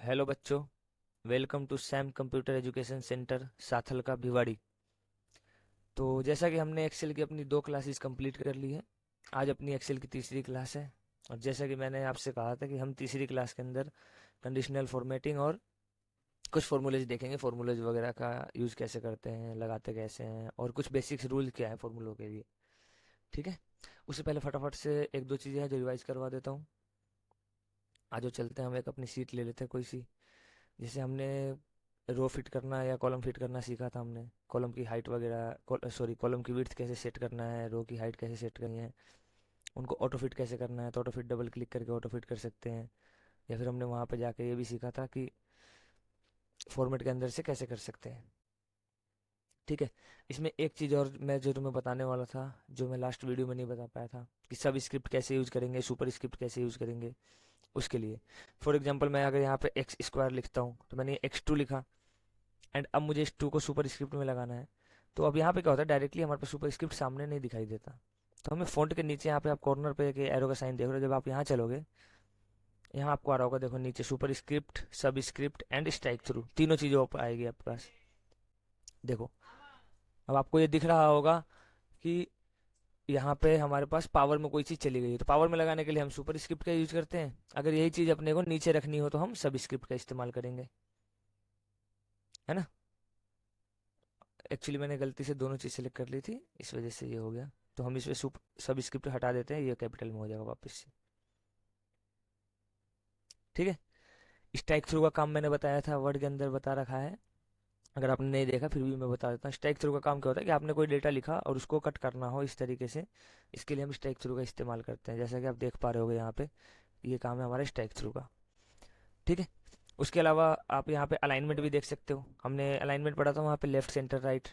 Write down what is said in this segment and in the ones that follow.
Hello बच्चों, welcome to Sam Computer Education Centre Sathal का भिवाड़ी। तो जैसा कि हमने एक्सेल की अपनी 2 क्लासेस कंप्लीट कर ली है, आज अपनी एक्सेल की तीसरी क्लास है। और जैसा कि मैंने आपसे कहा था कि हम तीसरी क्लास के अंदर कंडीशनल फॉर्मेटिंग और कुछ फॉर्मूलेज देखेंगे, फॉर्मूलेज वगैरह का यूज़ कैसे करते हैं, लगाते कैसे हैं, और कुछ बेसिक्स रूल क्या है फॉर्मूलों के लिए। ठीक है, उससे पहले फटाफट से एक दो चीज़ें हैं जो रिवाइज करवा देता हूँ। आज जो चलते हैं, हम एक अपनी सीट ले लेते हैं कोई सी। जैसे हमने रो फिट करना या कॉलम फिट करना सीखा था, हमने कॉलम की हाइट वगैरह, सॉरी, कॉलम की विड्थ कैसे सेट करना है, रो की हाइट कैसे सेट करनी है, उनको ऑटो फिट कैसे करना है। तो ऑटो फिट डबल क्लिक करके ऑटो फिट कर सकते हैं। या फिर हमने वहाँ पे जाके ये भी सीखा था कि फॉर्मेट के अंदर से कैसे कर सकते हैं। ठीक है, इसमें एक चीज़ और मैं जो तुम्हें बताने वाला था, जो मैं लास्ट वीडियो में नहीं बता पाया था, कि सब स्क्रिप्ट कैसे यूज़ करेंगे, सुपर स्क्रिप्ट कैसे यूज़ करेंगे। उसके लिए फॉर एग्जांपल, मैं अगर यहाँ पे एक्स स्क्वायर लिखता हूँ तो मैंने x2 लिखा, एंड अब मुझे इस 2 को सुपर स्क्रिप्ट में लगाना है। तो अब यहाँ पे क्या होता है, डायरेक्टली हमारे पास सुपर स्क्रिप्ट सामने नहीं दिखाई देता। तो हमें फ़ॉन्ट के नीचे यहाँ पे आप कॉर्नर पे एक एरो का साइन देख रहे हो, जब आप यहाँ चलोगे, यहाँ आपको आ रहा होगा, देखो नीचे सुपर स्क्रिप्ट, सब स्क्रिप्ट एंड स्ट्राइक थ्रू, तीनों चीज़ों पर आएगी आपके पास। देखो, अब आपको ये दिख रहा होगा कि यहाँ पे हमारे पास पावर में कोई चीज़ चली गई है। तो पावर में लगाने के लिए हम सुपर स्क्रिप्ट का यूज करते हैं। अगर यही चीज़ अपने को नीचे रखनी हो तो हम सब स्क्रिप्ट का इस्तेमाल करेंगे, है ना। एक्चुअली मैंने गलती से दोनों चीज़ सेलेक्ट कर ली थी, इस वजह से ये हो गया। तो हम इसमें सब स्क्रिप्ट हटा देते हैं, ये कैपिटल में हो जाएगा वापस से। ठीक है, स्ट्राइक थ्रू का काम मैंने बताया था, वर्ड के अंदर बता रखा है। अगर आपने नहीं देखा फिर भी मैं बता देता हूँ। स्ट्राइक थ्रू का काम क्या होता है कि आपने कोई डेटा लिखा और उसको कट करना हो इस तरीके से, इसके लिए हम स्ट्राइक थ्रू का इस्तेमाल करते हैं। जैसा कि आप देख पा रहे होगे यहाँ पे, ये काम है हमारा स्ट्राइक थ्रू का। ठीक है, उसके अलावा आप यहाँ पे अलाइनमेंट भी देख सकते हो। हमने अलाइनमेंट पढ़ा था वहाँ पे, लेफ्ट सेंटर राइट,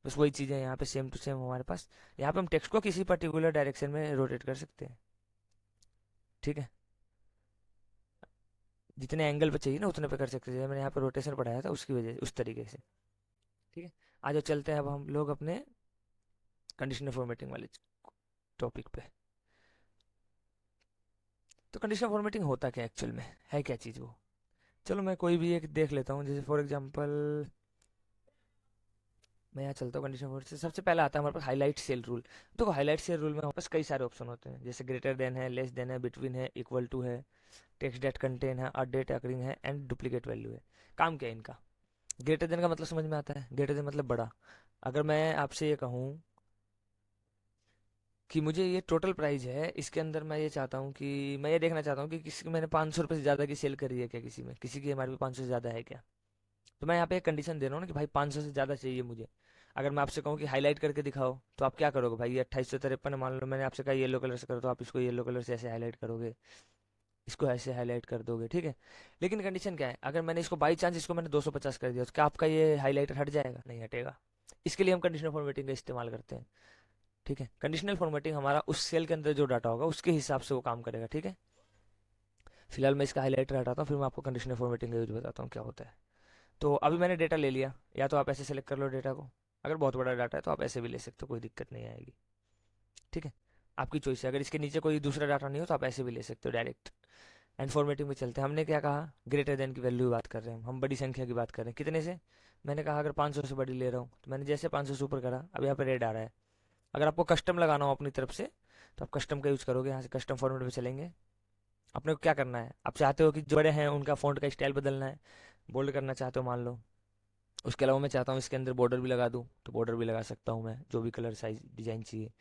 बस वही चीज़ें यहाँ पे सेम टू सेम हमारे पास। यहाँ पे हम टेक्स्ट को किसी पर्टिकुलर डायरेक्शन में रोटेट कर सकते हैं। ठीक है, जितने एंगल पे चाहिए ना उतने पे कर सकते हैं। मैंने यहाँ पे रोटेशन पढ़ाया था, उसकी वजह उस तरीके से। ठीक है, आज चलते हैं अब हम लोग अपने कंडीशनल फॉर्मेटिंग वाले टॉपिक पे। तो कंडीशनल फॉर्मेटिंग होता क्या एक्चुअल में, है क्या चीज़ वो। चलो मैं कोई भी एक देख लेता हूँ, जैसे फॉर एग्जांपल मैं यहाँ चलता हूँ कंडीशन फॉर्मेट से। सबसे पहला आता है हमारे पास हाईलाइट सेल रूल। तो हाईलाइट सेल रूल में हमारे पास कई सारे ऑप्शन होते हैं, जैसे ग्रेटर देन है, लेस देन है, बिटवीन है, इक्वल टू है, टेक्स्ट डेट कंटेन है, और डेट अकरिंग है, एंड डुप्लीकेट वैल्यू है। काम क्या है इनका। ग्रेटर देन का मतलब समझ में आता है, ग्रेटर देन मतलब बड़ा। अगर मैं आपसे ये कहूँ कि मुझे ये टोटल प्राइस है, इसके अंदर मैं ये चाहता हूँ कि मैं ये देखना चाहता हूँ कि किसी मैंने 500 रुपये से ज़्यादा की सेल करी है क्या, किसी में, किसी की एमआरपी 500 से ज़्यादा है क्या। तो मैं यहाँ पे एक कंडीशन दे रहा हूँ ना कि भाई 500 से ज़्यादा चाहिए मुझे। अगर मैं आपसे कहूँ कि हाईलाइट करके दिखाओ, तो आप क्या करोगे भाई, ये 2853 है, मान लो मैंने आपसे कहा येलो कलर से करो, तो आप इसको येलो कलर से ऐसे हाईलाइट करोगे, इसको ऐसे हाईलाइट कर दोगे। ठीक है, लेकिन कंडीशन क्या है, अगर मैंने इसको बाई चांस इसको मैंने 250 कर दिया, तो क्या आपका ये हाईलाइटर हट जाएगा, नहीं हटेगा। इसके लिए हम कंडीशनल फॉर्मेटिंग का इस्तेमाल करते हैं। ठीक है, कंडीशनल फॉर्मेटिंग हमारा उस सेल के अंदर जो डाटा होगा उसके हिसाब से वो काम करेगा। ठीक है, फिलहाल मैं इसका हाईलाइटर हटाता हूँ, फिर मैं आपको कंडीशनल फॉर्मेटिंग का यूज बताता हूँ क्या होता है। तो अभी मैंने डेटा ले लिया, या तो आप ऐसे सेलेक्ट कर लो डेटा को, अगर बहुत बड़ा डाटा है तो आप ऐसे भी ले सकते हो, कोई दिक्कत नहीं आएगी। ठीक है, आपकी चॉइस है। अगर इसके नीचे कोई दूसरा डाटा नहीं हो तो आप ऐसे भी ले सकते हो डायरेक्ट। एंड फॉर्मेटिंग में चलते हैं। हमने क्या कहा, ग्रेटर देन की वैल्यू की बात कर रहे हैं हम बड़ी संख्या की बात कर रहे हैं, कितने से। मैंने कहा अगर 500 से बड़ी ले रहा हूँ, तो मैंने जैसे 500 से ऊपर करा, अब यहाँ पे रेड आ रहा है। अगर आपको कस्टम लगाना हो अपनी तरफ से, तो आप कस्टम का यूज़ करोगे। यहाँ से कस्टम फॉर्मेट में चलेंगे। अपने को क्या करना है, आप चाहते हो कि जो बड़े हैं उनका फॉन्ट का स्टाइल बदलना है, बोल्ड करना चाहते हो मान लो। उसके अलावा मैं चाहता हूँ इसके अंदर बॉर्डर भी लगा दूँ, तो बॉर्डर भी लगा सकता हूँ मैं, जो भी कलर साइज डिजाइन चाहिए।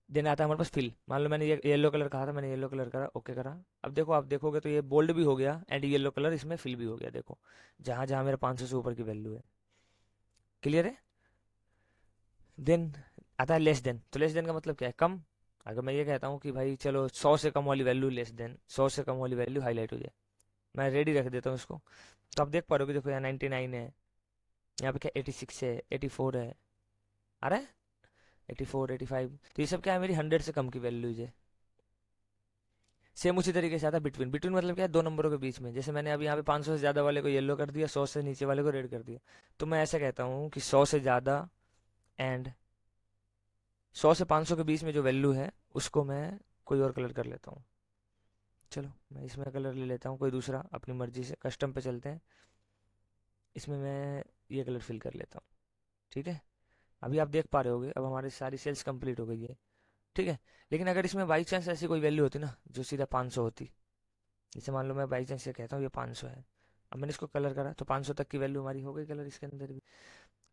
देन आता है हमारे पास फिल। मान लो मैंने ये येलो कलर कहा था, मैंने येलो कलर करा, ओके करा। अब देखो, आप देखोगे तो ये बोल्ड भी हो गया एंड येलो कलर इसमें फिल भी हो गया। देखो, जहाँ जहाँ मेरा 500 से ऊपर की वैल्यू है। क्लियर है। देन आता है लेस देन। तो लेस देन का मतलब क्या है, कम। अगर मैं ये कहता हूँ कि भाई चलो 100 से कम वाली वैल्यू लेस देन, 100 से कम वाली वैल्यू हाईलाइट हो जाए, मैं रेडी रख देता हूँ इसको। तो आप देख पा रहे हो कि देखो यहाँ 99 है, यहाँ पे क्या 86 है, 84 है, आ रहा है 84, 85। तो ये सब क्या है, मेरी 100 से कम की वैल्यूज है। सेम उसी तरीके से आता है बिटवीन। बिटवीन मतलब क्या है, दो नंबरों के बीच में। जैसे मैंने अभी यहाँ पे 500 से ज़्यादा वाले को येलो कर दिया, 100 से नीचे वाले को रेड कर दिया। तो मैं ऐसा कहता हूँ कि 100 से ज़्यादा एंड 100 से 500 के बीच में जो वैल्यू है उसको मैं कोई और कलर कर लेता हूँ। चलो मैं इसमें कलर ले लेता हूँ कोई दूसरा अपनी मर्जी से, कस्टम पे चलते हैं। इसमें मैं ये कलर फिल कर लेता हूँ। ठीक है, अभी आप देख पा रहे होगे अब हमारी सारी सेल्स कंप्लीट हो गई है। ठीक है, लेकिन अगर इसमें बाई चांस ऐसी कोई वैल्यू होती ना जो सीधा 500 होती, जैसे मान लो मैं बाई चांस ये कहता हूँ ये 500 है, अब मैंने इसको कलर करा तो 500 तक की वैल्यू हमारी हो गई कलर इसके अंदर भी।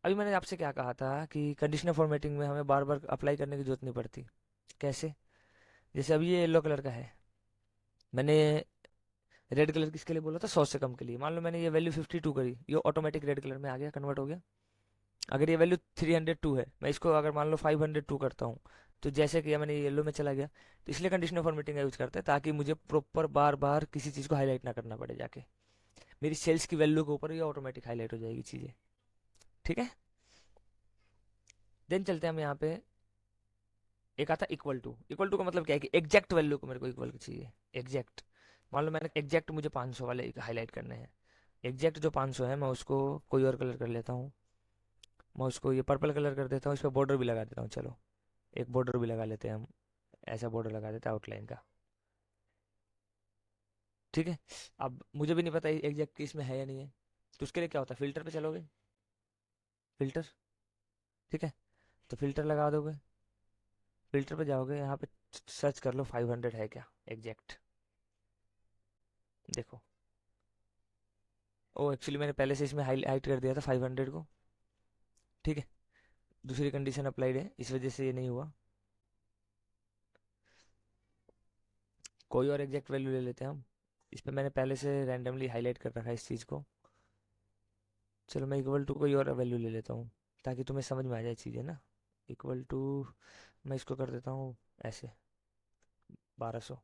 अभी मैंने आपसे क्या कहा था कि कंडीशनल फॉर्मेटिंग में हमें बार बार अप्लाई करने की जरूरत नहीं पड़ती। कैसे? जैसे अभी ये येलो कलर का है, मैंने रेड कलर किसके लिए बोला था? 100 से कम के लिए। मान लो मैंने ये वैल्यू 52 करी, ये ऑटोमेटिक रेड कलर में आ गया, कन्वर्ट हो गया। अगर ये वैल्यू 302 है, मैं इसको अगर मान लो 502 करता हूँ, तो जैसे कि मैंने ये येलो में चला गया। तो इसलिए कंडीशनल फॉर्मेटिंग का यूज करते हैं ताकि मुझे प्रॉपर बार बार किसी चीज़ को हाईलाइट ना करना पड़े जाके, मेरी सेल्स की वैल्यू के ऊपर ये ऑटोमेटिक हाईलाइट हो जाएगी चीज़ें। ठीक है, देन चलते हैं हम यहाँ पे। एक आता इक्वल टू। इक्वल टू का मतलब क्या है कि एग्जैक्ट वैल्यू को मेरे को इक्वल चाहिए, एग्जैक्ट। मान लो मैंने एग्जैक्ट मुझे 500 वाले हाईलाइट करने हैं। एग्जैक्ट जो 500 है मैं उसको कोई और कलर कर लेता हूँ। मैं उसको ये पर्पल कलर कर देता हूँ, इस पर बॉर्डर भी लगा देता हूँ। चलो एक बॉर्डर भी लगा लेते हैं हम, ऐसा बॉर्डर लगा देते हैं आउटलाइन का। ठीक है, अब मुझे भी नहीं पता एग्जैक्ट इसमें है या नहीं है, तो उसके लिए क्या होता है, फिल्टर पे चलोगे, फिल्टर। ठीक है, तो फिल्टर लगा दोगे, फिल्टर पे जाओगे, यहाँ पे सर्च कर लो 500 है क्या एग्जैक्ट। देखो, ओ एक्चुअली मैंने पहले से इसमें हाईलाइट कर दिया था 500 को। ठीक है, दूसरी कंडीशन अप्लाइड है, इस वजह से ये नहीं हुआ। कोई और एग्जैक्ट वैल्यू ले लेते हैं हम। इस पे मैंने पहले से रैंडमली हाईलाइट कर रखा है इस चीज़ को। चलो मैं इक्वल टू कोई और वैल्यू ले लेता हूँ ताकि तुम्हें समझ में आ जाए चीज़ें ना। इक्वल टू मैं इसको कर देता हूँ ऐसे, 1200।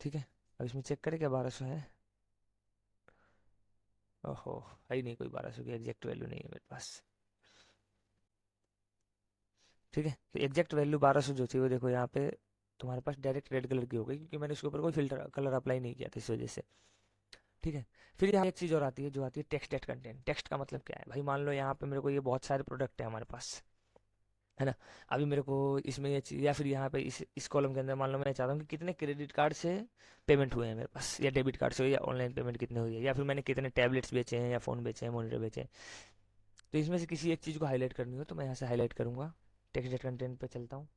ठीक है, अब इसमें चेक करें क्या 1200 है। ओहो, है ही नहीं कोई 1200 की एग्जैक्ट वैल्यू नहीं है मेरे पास। ठीक है, तो एग्जैक्ट वैल्यू 1200 जो थी वो देखो यहाँ पे तुम्हारे पास डायरेक्ट रेड कलर की हो गई, क्योंकि मैंने उसके ऊपर कोई फिल्टर कलर अप्लाई नहीं किया था इस वजह से। ठीक है, फिर यहाँ एक चीज़ और आती है जो आती है टेक्स्ट एट कंटेंट। टेक्स्ट का मतलब क्या है भाई, मान लो यहाँ पे मेरे को ये बहुत सारे प्रोडक्ट है हमारे पास, है ना। अभी मेरे को इसमें ये चीज़, या फिर यहाँ पे इस कॉलम के अंदर मान लो मैं चाहता हूँ कि कितने क्रेडिट कार्ड से पेमेंट हुए हैं मेरे पास, या डेबिट कार्ड से, या ऑनलाइन पेमेंट कितने हुई है, या फिर मैंने कितने टैबलेट्स बेचे हैं, या फ़ोन बेचे हैं, मॉनिटर बेचे हैं। तो इसमें से किसी एक चीज़ को हाईलाइट करनी हो तो मैं यहाँ से हाईलाइट करूँगा। टेक्स्ट एट कंटेंट पे चलता हूँ,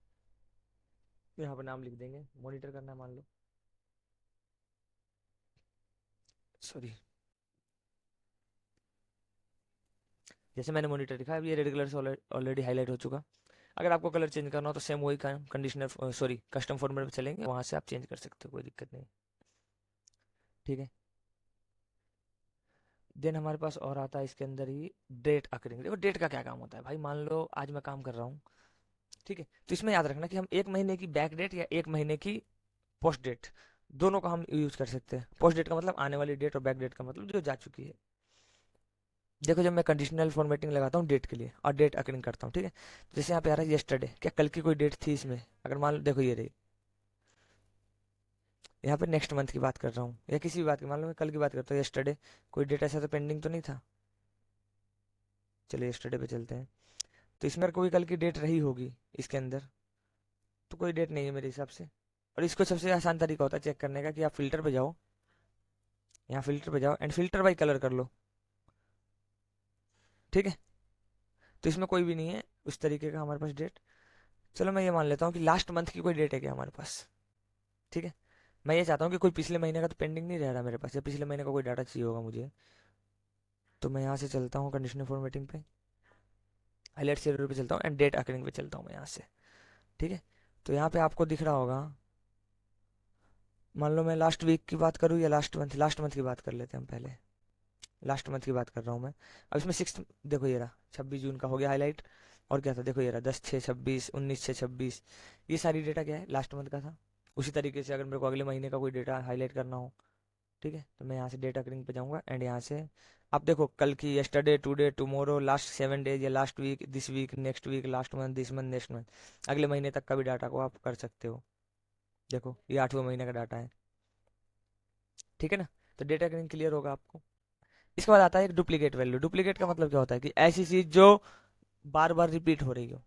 यहाँ पर नाम लिख देंगे, मॉनिटर करना है मान लो, सॉरी। जैसे मैंने मॉनिटर लिखा, अब ये रेड कलर से ऑलरेडी हाईलाइट हो चुका। अगर आपको कलर चेंज करना हो तो सेम वही काम कंडीशनर सॉरी कस्टम फॉर्मेट में चलेंगे, वहाँ से आप चेंज कर सकते हो, कोई दिक्कत नहीं। ठीक है, देन हमारे पास और आता है इसके अंदर ही डेट अकरिंग। देखो डेट का क्या काम होता है भाई, मान लो आज मैं काम कर रहा हूँ। ठीक है, तो इसमें याद रखना कि हम एक महीने की बैक डेट या एक महीने की पोस्ट डेट, दोनों का हम यूज कर सकते हैं। पोस्ट डेट का मतलब आने वाली डेट, और बैक डेट का मतलब जो जा चुकी है। देखो जब मैं कंडीशनल फॉर्मेटिंग लगाता हूँ डेट के लिए और डेट अकरिंग करता हूँ, ठीक है, जैसे यहाँ पे आ रहा है येस्टरडे, क्या कल की कोई डेट थी इसमें? अगर मान लो देखो ये रही, यहाँ पे नेक्स्ट मंथ की बात कर रहा हूँ या किसी भी बात की, मान लो मैं कल की बात करता हूँ येस्टरडे, कोई डेट ऐसा तो पेंडिंग तो नहीं था। चलिए येस्टरडे पे चलते हैं, तो इसमें अगर कोई कल की डेट रही होगी इसके अंदर, तो कोई डेट नहीं है मेरे हिसाब से। और इसको सबसे आसान तरीका होता है चेक करने का कि आप फिल्टर पे जाओ, यहाँ फिल्टर पे जाओ एंड फिल्टर बाई कलर कर लो। ठीक है, तो इसमें कोई भी नहीं है उस तरीके का हमारे पास डेट। चलो मैं ये मान लेता हूँ कि लास्ट मंथ की कोई डेट है क्या हमारे पास। ठीक है, मैं ये चाहता हूँ कि कोई पिछले महीने का तो पेंडिंग नहीं रह रहा मेरे पास, या पिछले महीने का कोई डाटा चाहिए होगा मुझे। तो मैं यहाँ से चलता हूँ कंडीशनल फॉर्मेटिंग पे, हाईलाइट शेडर पे चलता हूँ एंड डेट अकरिंग पे चलता हूँ मैं यहाँ से। ठीक है, तो यहाँ पे आपको दिख रहा होगा, मान लो मैं लास्ट वीक की बात करूँ या लास्ट मंथ की बात कर लेते हैं हम पहले। लास्ट मंथ की बात कर रहा हूँ मैं। अब इसमें 6, देखो ये रहा 26 जून का हो गया हाईलाइट। और क्या था, देखो ये रहा 10/6/26, 19/6/26। ये सारी डेटा क्या है, लास्ट मंथ का था। उसी तरीके से अगर मेरे को अगले महीने का कोई डेटा हाईलाइट करना हो, ठीक है, तो मैं यहाँ से डेटा करिंग पे जाऊँगा एंड यहाँ से आप देखो कल की, yesterday, today, tomorrow, last 7 days, या last week, this week, next week, last month, this month, next month, अगले महीने तक का भी डाटा को आप कर सकते हो। देखो ये 8वें महीने का डाटा है। ठीक है ना, तो डेटा करिंग क्लियर होगा आपको। इसके बाद आता है एक डुप्लीकेट वैल्यू। डुप्लीकेट का मतलब क्या होता है कि ऐसी चीज जो बार बार रिपीट हो रही हो,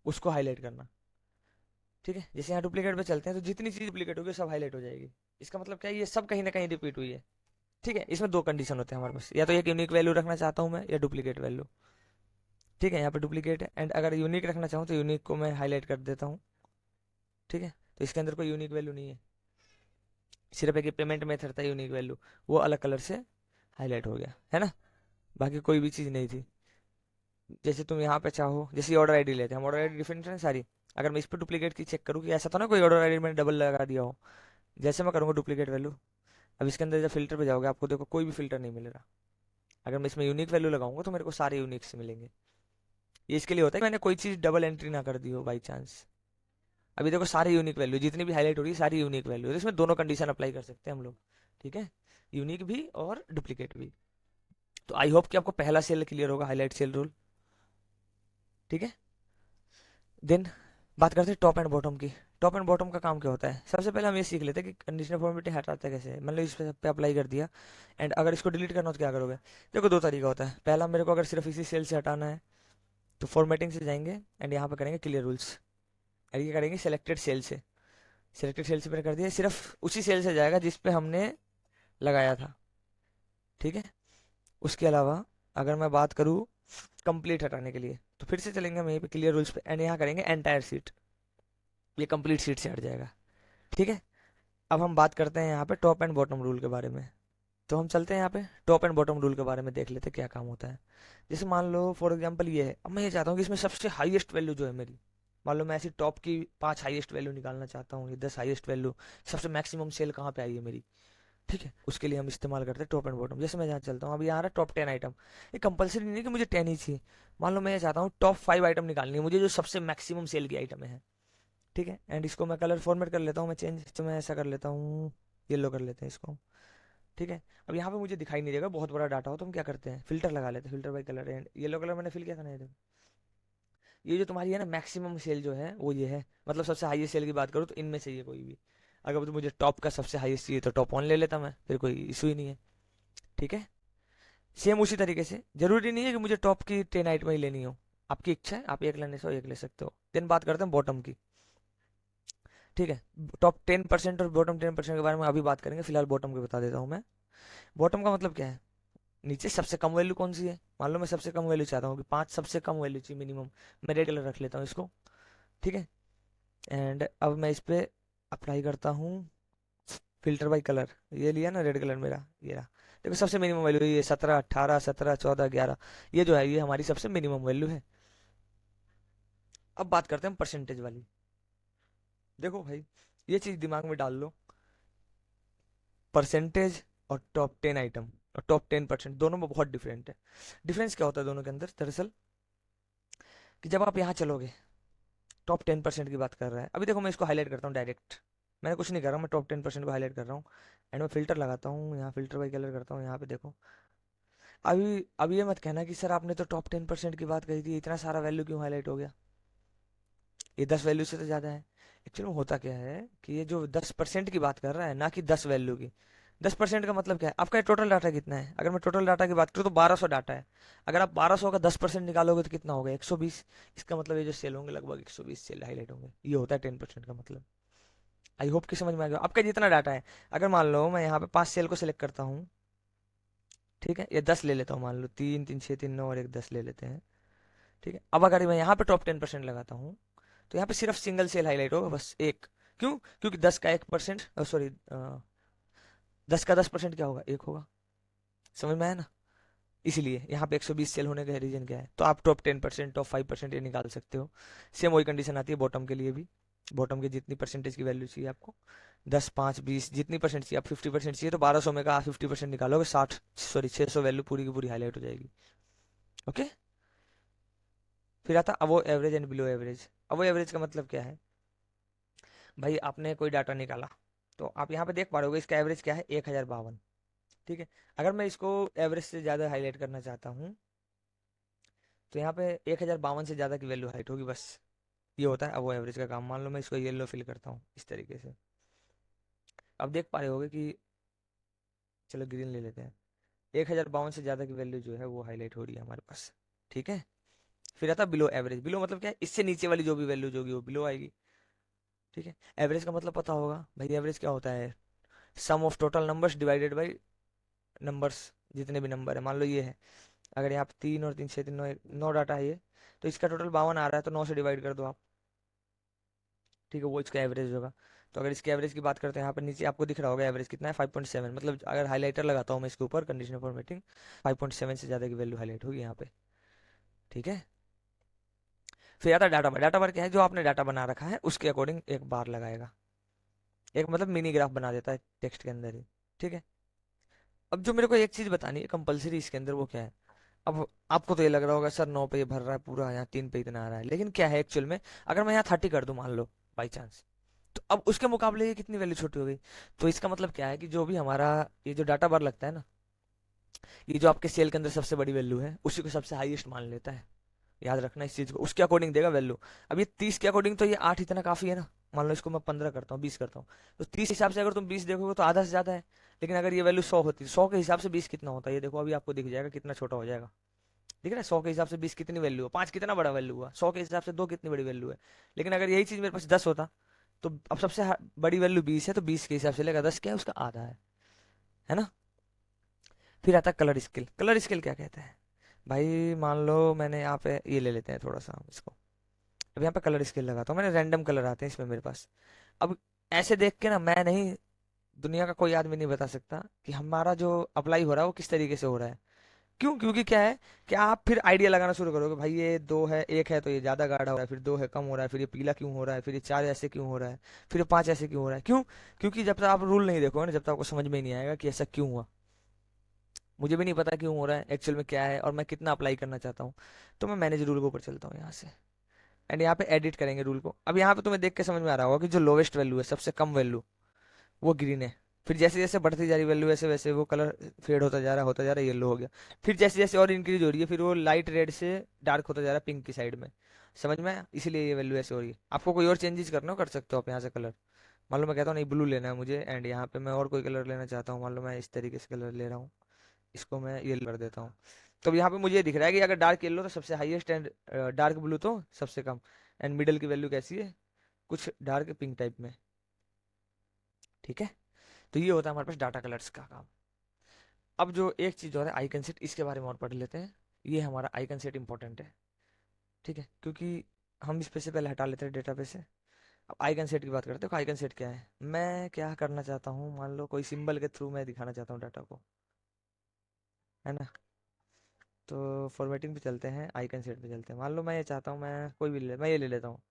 उसको हाईलाइट करना। ठीक है, जैसे यहाँ डुप्लीकेट पे चलते हैं तो जितनी चीज डुप्लीकेट होगी सब हाईलाइट हो जाएगी। इसका मतलब क्या है, ये सब कहीं ना कहीं रिपीट हुई है। ठीक है, इसमें दो कंडीशन होते हैं हमारे पास, या तो एक यूनिक वैल्यू रखना चाहता हूँ मैं, या डुप्लीकेट वैल्यू। ठीक है, यहाँ पे डुप्लीकेट है, एंड अगर यूनिक रखना चाहूँ तो यूनिक को मैं हाईलाइट कर देता हूँ। ठीक है, तो इसके अंदर कोई यूनिक वैल्यू नहीं है, सिर्फ एक पेमेंट मेथड था यूनिक वैल्यू, वो अलग कलर से हाईलाइट हो गया है ना। बाकी कोई भी चीज़ नहीं थी। जैसे तुम यहाँ पे चाहो, जैसे ऑर्डर आईडी लेते हैं हम, ऑर्डर आईडी डिफरेंट है सारी। अगर मैं इस पर डुप्लीकेट की चेक करूँ कि ऐसा तो ना कोई ऑर्डर आईडी मैंने डबल लगा दिया हो, जैसे मैं करूँगा डुप्लीकेट वैल्यू। अब इसके अंदर जब फिल्टर पे जाओगे आपको देखो कोई भी फिल्टर नहीं मिलेगा। अगर मैं इसमें यूनिक वैल्यू लगाऊंगा तो मेरे को सारे यूनिक से मिलेंगे। ये इसके लिए होता है कि मैंने कोई चीज़ डबल एंट्री ना कर दी हो बाई चांस। अभी देखो सारी यूनिक वैल्यू जितनी भी हाईलाइट हो रही है सारी यूनिक वैल्यू है, तो इसमें दोनों कंडीशन अप्लाई कर सकते हैं हम लोग। ठीक है, यूनिक भी और डुप्लीकेट भी। तो आई होप कि आपको पहला सेल क्लियर होगा, हाईलाइट सेल रूल। ठीक है, देन बात करते हैं टॉप एंड बॉटम की। टॉप एंड बॉटम का काम क्या होता है, सबसे पहले हम ये सीख लेते हैं कि कंडीशनल फॉर्मेटिंग हटाते हैं कैसे। मतलब इस पे अप्लाई कर दिया, एंड अगर इसको डिलीट करना हो तो क्या करोगे। देखो दो तरीका होता है, पहला मेरे को अगर सिर्फ इसी सेल से हटाना है तो फॉर्मेटिंग से जाएंगे एंड यहाँ पे करेंगे क्लियर रूल्स, और ये करेंगे सिलेक्टेड सेल से। सिलेक्टेड सेल से मैंने कर दिया, सिर्फ उसी सेल से जाएगा जिस पे हमने लगाया था। ठीक है, उसके अलावा अगर मैं बात करूँ कंप्लीट हटाने के लिए तो फिर से चलेंगे हम यहीं पे क्लियर रूल्स पे, एंड यहाँ करेंगे एंटायर सीट, ये कंप्लीट सीट से हट जाएगा। ठीक है, अब हम बात करते हैं यहाँ पे टॉप एंड बॉटम रूल के बारे में। तो हम चलते हैं यहाँ पे टॉप एंड बॉटम रूल के बारे में देख लेते हैं क्या काम होता है। जैसे मान लो फॉर एग्जांपल ये है, अब मैं ये चाहता हूँ कि इसमें सबसे हाईएस्ट वैल्यू जो है मेरी, मान लो मैं ऐसी टॉप की 5 हाईएस्ट वैल्यू निकालना चाहता हूँ, ये 10 हाईएस्ट वैल्यू, सबसे मैक्सिमम सेल कहाँ पे आई है मेरी। ठीक है, उसके लिए हम इस्तेमाल करते हैं टॉप एंड बॉटम। जैसे मैं यहाँ चलता हूँ, अभी यहाँ आ रहा है टॉप 10 आइटम। ये कंपलसरी नहीं है कि मुझे 10 ही चाहिए, मान लो मैं ये चाहता हूँ टॉप 5 आइटम निकालनी है मुझे जो सबसे मैक्सिमम सेल की आइटम है। ठीक है, एंड इसको मैं कलर फॉर्मेट कर लेता हूँ, मैं चेंज, तो मैं ऐसा कर लेता हूँ, येलो कर लेते हैं इसको। ठीक है, अब यहाँ पे मुझे दिखाई नहीं देगा, बहुत बड़ा डाटा हो तो हम क्या करते हैं फिल्टर लगा लेते हैं, filter by colour, and yellow colour मैंने फिल किया था ना, ये देखो ये जो तुम्हारी है ना मैक्सिमम सेल जो है वो ये है, मतलब सबसे हाईएस्ट सेल की बात करूँ तो इनमें से ये कोई भी। अगर तो मुझे टॉप का सबसे हाईएस्ट चाहिए तो टॉप 1 ले लेता मैं, फिर कोई इशू ही नहीं है। ठीक है, सेम उसी तरीके से जरूरी नहीं है कि मुझे टॉप की 10 आइटम ही लेनी हो, आपकी इच्छा है, आप एक लेने से एक ले सकते हो। देन बात करते हैं बॉटम की। ठीक है, टॉप 10% और बॉटम 10% के बारे में अभी बात करेंगे, फिलहाल बॉटम के बता देता हूँ मैं। बॉटम का मतलब क्या है, नीचे सबसे कम वैल्यू कौन सी है। मान लो मैं सबसे कम वैल्यू चाहता हूँ कि 5 सबसे कम वैल्यू चाहिए मिनिमम, मैं रेड कलर रख लेता हूँ इसको। ठीक है, एंड अब मैं इस पे अप्लाई करता हूँ फिल्टर बाई कलर, ये लिया ना रेड कलर मेरा, ये रहा। देखो सबसे मिनिमम वैल्यू ये 17 18 17 14 11, ये जो है ये हमारी सबसे मिनिमम वैल्यू है। अब बात करते हैं परसेंटेज वाली। देखो भाई, ये चीज दिमाग में डाल लो, परसेंटेज और टॉप 10 आइटम और टॉप 10% दोनों में बहुत डिफरेंट है। डिफरेंस क्या होता है दोनों के अंदर दरअसल, कि जब आप यहाँ चलोगे, टॉप 10% की बात कर रहा है, अभी देखो मैं इसको हाईलाइट करता हूँ डायरेक्ट, मैंने कुछ नहीं कर रहा हूँ, मैं टॉप 10% को हाईलाइट कर रहा हूँ, एंड मैं फिल्टर लगाता हूँ, यहाँ फिल्टर बाई कलर करता हूँ, यहाँ पे देखो। अभी ये मत कहना कि सर आपने तो टॉप 10% की बात कही थी, इतना सारा वैल्यू क्यों हाईलाइट हो गया, ये 10 वैल्यू से तो ज़्यादा है। एक्चुअली में होता क्या है कि ये जो 10% की बात कर रहा है ना कि 10 वैल्यू की, 10% का मतलब क्या है, आपका टोटल डाटा कितना है। अगर मैं टोटल डाटा की बात करूँ तो 1200 डाटा है, अगर आप 1200 का 10% निकालोगे तो कितना होगा 120। इसका मतलब ये जो सेल होंगे लगभग 120 सेल हाईलाइट होंगे, ये होता है 10% का मतलब। आई होप कि समझ में आ गया आपका जितना डाटा है। अगर मान लो मैं यहाँ पे 5 सेल को सिलेक्ट करता हूँ, ठीक है, ये 10 ले लेता हूँ, मान लो 3 3 6 3 9 और एक 10 ले लेते हैं। ठीक है, अब अगर मैं यहाँ पे टॉप 10% लगाता हूँ तो यहाँ पे सिर्फ सिंगल सेल हाईलाइट होगा, बस एक। क्यों, क्योंकि 10 का 1%, सॉरी 10 का 10% क्या होगा, एक होगा। समझ में आया ना, इसीलिए यहाँ पे 120 सेल होने का रीजन क्या है। तो आप टॉप 10% टॉप 5% ये निकाल सकते हो। सेम वही कंडीशन आती है बॉटम के लिए भी, बॉटम के जितनी परसेंटेज की वैल्यू चाहिए आपको, 10 5 20 जितनी परसेंट चाहिए, आप 50% चाहिए तो 1200 में का आप 50% निकालोगे, 60 सॉरी 600 वैल्यू पूरी की पूरी हाईलाइट हो जाएगी। ओके, फिर आता above average and below average. Above average का मतलब क्या है, भाई आपने कोई डाटा निकाला तो आप यहाँ पे देख पा रहे होगे इसका एवरेज क्या है 1052। ठीक है, अगर मैं इसको एवरेज से ज़्यादा हाईलाइट करना चाहता हूँ तो यहाँ पे 1052 से ज़्यादा की वैल्यू हाइट होगी बस। ये होता है अब वो एवरेज का काम। मान लो मैं इसको येलो फिल करता हूँ इस तरीके से, अब देख पा रहे होगे कि, चलो ग्रीन ले लेते हैं, 1052 से ज़्यादा की वैल्यू जो है वो हाईलाइट हो रही है हमारे पास। ठीक है, फिर आता बिलो एवरेज। बिलो मतलब क्या है, इससे नीचे वाली जो भी वैल्यू जो होगी वो बिलो आएगी। ठीक है। एवरेज का मतलब पता होगा भाई, एवरेज क्या होता है? Sum of total numbers divided by numbers, जितने भी नंबर है। मान लो ये है, अगर यहाँ पे 3 और 3 6 3 9 9 डाटा है ये, तो इसका टोटल 52 आ रहा है, तो 9 से डिवाइड कर दो आप। ठीक है, वो इसका एवरेज होगा। तो अगर इसके एवरेज की बात करते हैं, यहाँ पर नीचे आपको दिख रहा होगा एवरेज कितना है, 5.7। मतलब अगर हाईलाइटर लगाता हूँ मैं इसके ऊपर कंडीशनल फॉर्मेटिंग, 5.7 से ज़्यादा की वैल्यू हाईलाइट होगी यहाँ पे। ठीक है। फिर आता है डाटा बार। डाटा बार क्या है? जो आपने डाटा बना रखा है उसके अकॉर्डिंग एक बार लगाएगा, एक मतलब मिनी ग्राफ बना देता है टेक्स्ट के अंदर ही। ठीक है। अब जो मेरे को एक चीज़ बतानी है कंपलसरी इसके अंदर, वो क्या है? अब आपको तो ये लग रहा होगा सर 9 पे ये भर रहा है पूरा, यहाँ 3 पे इतना आ रहा है, लेकिन क्या है एक्चुअल में? अगर मैं यहाँ 30 कर दूं मान लो बाई चांस, तो अब उसके मुकाबले ये कितनी वैल्यू छोटी हो गई? तो इसका मतलब क्या है कि जो भी हमारा ये जो डाटा बार लगता है ना, ये जो आपके सेल के अंदर सबसे बड़ी वैल्यू है उसी को सबसे हाईएस्ट मान लेता है। याद रखना इस चीज को, उसके अकॉर्डिंग देगा वैल्यू। अब ये 30 के अकॉर्डिंग तो ये 8 इतना काफी है ना। मान लो इसको मैं 15 करता हूँ, 20 करता हूँ, तो 30 हिसाब से अगर तुम 20 देखोगे तो आधा से ज्यादा है। लेकिन अगर ये वैल्यू 100 होती, 100 के हिसाब से 20 कितना होता है, ये देखो अभी आपको दिख जाएगा कितना छोटा हो जाएगा। दिख रहा है? 100 के हिसाब से 20 कितनी वैल्यू है, 5 कितना बड़ा वैल्यू हुआ, 100 के हिसाब से 2 कितनी बड़ी वैल्यू है। लेकिन अगर यही चीज मेरे पास 10 होता, तो अब सबसे बड़ी वैल्यू 20 है, तो 20 के हिसाब से लेगा 10 क्या है, उसका आधा है ना। फिर आता है कलर स्केल। कलर स्केल क्या कहते हैं भाई? मान लो मैंने यहाँ पे ये ले लेते हैं थोड़ा सा हम इसको। अब यहाँ पे कलर स्केल लगाता हूँ मैंने, रैंडम कलर आते हैं इसमें मेरे पास। अब ऐसे देख के ना, मैं नहीं, दुनिया का कोई आदमी नहीं बता सकता कि हमारा जो अप्लाई हो रहा है वो किस तरीके से हो रहा है। क्यों? क्योंकि क्या है कि आप फिर आइडिया लगाना शुरू करोगे, भाई ये 2 है, 1 है तो ये ज्यादा गाढ़ा हो रहा है, फिर 2 है कम हो रहा है, फिर ये पीला क्यों हो रहा है, फिर ये 4 ऐसे क्यों हो रहा है, फिर ये 5 ऐसे क्यों हो रहा है। क्यों? क्योंकि जब तक आप रूल नहीं देखोगे ना, जब तक आपको समझ में ही नहीं आएगा कि ऐसा क्यों हुआ। मुझे भी नहीं पता क्यों हो रहा है एक्चुअल में क्या है, और मैं कितना अप्लाई करना चाहता हूँ। तो मैं मैनेज रूल के ऊपर चलता हूँ यहाँ से, एंड यहाँ पे एडिट करेंगे रूल को। अब यहाँ पे तुम्हें देख के समझ में आ रहा होगा कि जो लोवेस्ट वैल्यू है, सबसे कम वैल्यू, वो ग्रीन है। फिर जैसे जैसे बढ़ती जा रही वैल्यू, वैसे वैसे वो कलर फेड होता जा रहा है, येलो हो गया। फिर जैसे जैसे और इंक्रीज हो रही है, फिर वो लाइट रेड से डार्क होता जा रहा है पिंक की साइड में। समझ में आया? इसीलिए ये वैल्यू ऐसे हो रही है। आपको कोई और चेंजेस करना हो कर सकते हो आप यहाँ से कलर। मान लो मैं कहता हूँ नहीं ब्लू लेना है मुझे, एंड यहाँ पे मैं और कोई कलर लेना चाहता हूँ, मान लो मैं इस तरीके से कलर ले रहा हूँ, इसको मैं येलो कर देता हूँ। तो अब यहाँ पे मुझे ये दिख रहा है कि अगर डार्क येलो तो सबसे हाईएस्ट, एंड डार्क ब्लू तो सबसे कम, एंड मिडल की वैल्यू कैसी है, कुछ डार्क पिंक टाइप में। ठीक है। तो ये होता है हमारे पास डाटा कलर्स का काम। अब जो एक चीज और है आइकन सेट, इसके बारे में और पढ़ लेते हैं। ये हमारा आइकन सेट इंपॉर्टेंट है। ठीक है, क्योंकि हम इस पे से पहले हटा लेते हैं डेटाबेस से। अब आइकन सेट की बात करते हैं। आइकन सेट क्या है? मैं क्या करना चाहता हूँ, मान लो कोई सिंबल के थ्रू मैं दिखाना चाहता हूँ डाटा को, है ना। तो फॉर्मेटिंग पे चलते हैं, आइकन सेट पे चलते हैं। मान लो मैं ये चाहता हूँ, मैं कोई भी मैं ये ले लेता हूँ।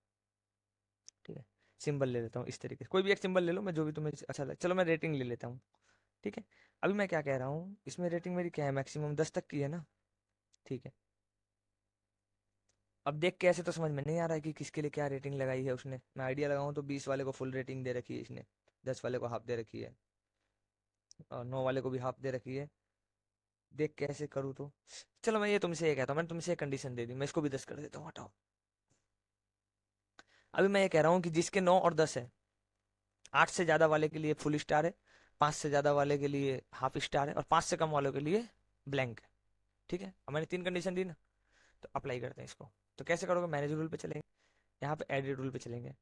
ठीक है, सिंबल ले लेता हूँ इस तरीके से, कोई भी एक सिंबल ले लो, मैं जो भी तुम्हें अच्छा लगे। चलो मैं रेटिंग ले लेता हूँ। ठीक है। अभी मैं क्या कह रहा हूँ, इसमें रेटिंग मेरी क्या है, मैक्सिमम 10 तक की है ना। ठीक है। अब देख के ऐसे तो समझ में नहीं आ रहा है कि किसके लिए क्या रेटिंग लगाई है उसने। मैं आइडिया लगाऊं तो 20 वाले को फुल रेटिंग दे रखी है इसने, 10 वाले को हाफ दे रखी है, और 9 वाले को भी हाफ दे रखी है। देख के ऐसे करूँ तो, चलो मैं ये तुमसे ये कहता हूँ, मैंने तुमसे एक कंडीशन दे दी, मैं इसको भी 10 कर देता हूँ, हटाओ। अभी मैं ये कह रहा हूँ कि जिसके 9 और 10 है, 8 से ज्यादा वाले के लिए फुल स्टार है, 5 से ज्यादा वाले के लिए हाफ स्टार है, और 5 से कम वालों के लिए ब्लैंक है। ठीक है, अब मैंने 3 कंडीशन दी ना, तो अप्लाई करते हैं इसको। तो कैसे करोगे? मैनेज रूल पे चलेंगे, यहाँ पे एडिट रूल पे चलेंगे।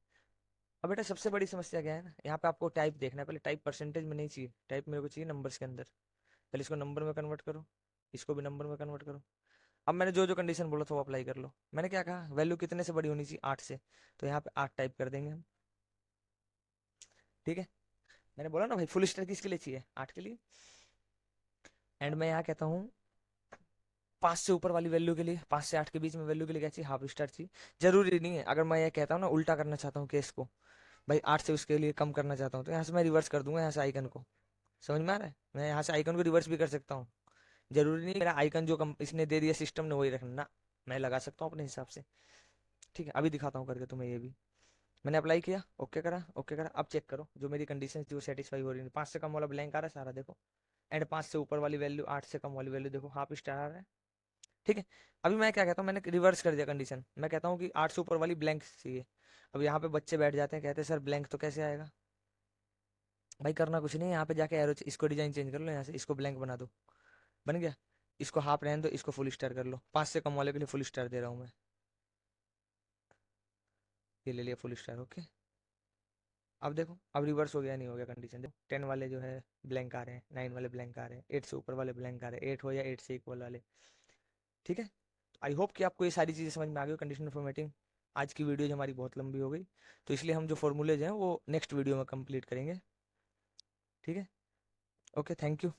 अब बेटा सबसे बड़ी समस्या क्या है ना, यहाँ पे आपको टाइप देखना है। पहले टाइप परसेंटेज में नहीं चाहिए, टाइप मेरे को चाहिए नंबर्स के अंदर। पहले इसको नंबर में कन्वर्ट करो, इसको भी नंबर में कन्वर्ट करो। अब मैंने जो जो कंडीशन बोला था वो अप्लाई कर लो। मैंने क्या कहा, वैल्यू कितने से बड़ी होनी चाहिए, 8 से। तो यहाँ पे 8 टाइप कर देंगे हम। ठीक है। मैंने बोला ना भाई फुल स्टार किसके लिए चाहिए, 8 के लिए। एंड मैं यहाँ कहता हूँ 5 से ऊपर वाली वैल्यू के लिए, 5 से 8 के बीच में वैल्यू के लिए क्या चाहिए, हाफ स्टार चाहिए। जरूरी नहीं है, अगर मैं ये कहता हूँ ना उल्टा करना चाहता हूँ केस को, भाई 8 से उसके लिए कम करना चाहता हूँ, तो यहाँ से मैं रिवर्स कर दूंगा यहाँ से आइकन को। समझ में आ रहा है? मैं यहाँ से आइकन को रिवर्स भी कर सकता हूँ। जरूरी नहीं मेरा आइकन जो इसने दे दिया सिस्टम ने वही रखना ना, मैं लगा सकता हूँ अपने हिसाब से। ठीक है, अभी दिखाता हूँ करके तुम्हें ये भी। मैंने अप्लाई किया, ओके करा, ओके करा। अब चेक करो जो मेरी कंडीशन थी वो सेटिस्फाई हो रही है। 5 से कम वाला ब्लैंक आ रहा है सारा, देखो। एंड 5 से ऊपर वाली वैल्यू, 8 से कम वाली वैल्यू देखो हाफ स्टार आ रहा है। ठीक है। अभी मैं क्या कहता हूँ, मैंने रिवर्स कर दिया कंडीशन। मैं कहता हूँ कि 8 से ऊपर वाली ब्लैंक चाहिए। अब यहाँ पे बच्चे बैठ जाते हैं, कहते हैं सर ब्लैंक तो कैसे आएगा। भाई करना कुछ नहीं, यहाँ पे जाके एरो इसको डिजाइन चेंज कर लो, यहाँ से इसको ब्लैंक बना दो, बन गया। इसको हाफ रहने दो, इसको फुल स्टार कर लो। 5 से कम वाले के लिए फुल स्टार दे रहा हूँ मैं, ये ले लिया फुल स्टार, ओके। अब देखो, अब रिवर्स हो गया नहीं हो गया कंडीशन, देखो 10 वाले जो है ब्लैंक आ रहे हैं, 9 वाले ब्लैंक आ रहे हैं, 8 से ऊपर वाले ब्लैंक आ रहे हैं, 8 हो या 8 से इक्वल वाले। ठीक है, आई होप कि आपको ये सारी चीज़ें समझ में आ गई कंडीशनल फॉर्मेटिंग। आज की वीडियो जो हमारी बहुत लंबी हो गई, तो इसलिए हम जो फॉर्मूलेज हैं वो नेक्स्ट वीडियो में कंप्लीट करेंगे। ठीक है, ओके, थैंक यू।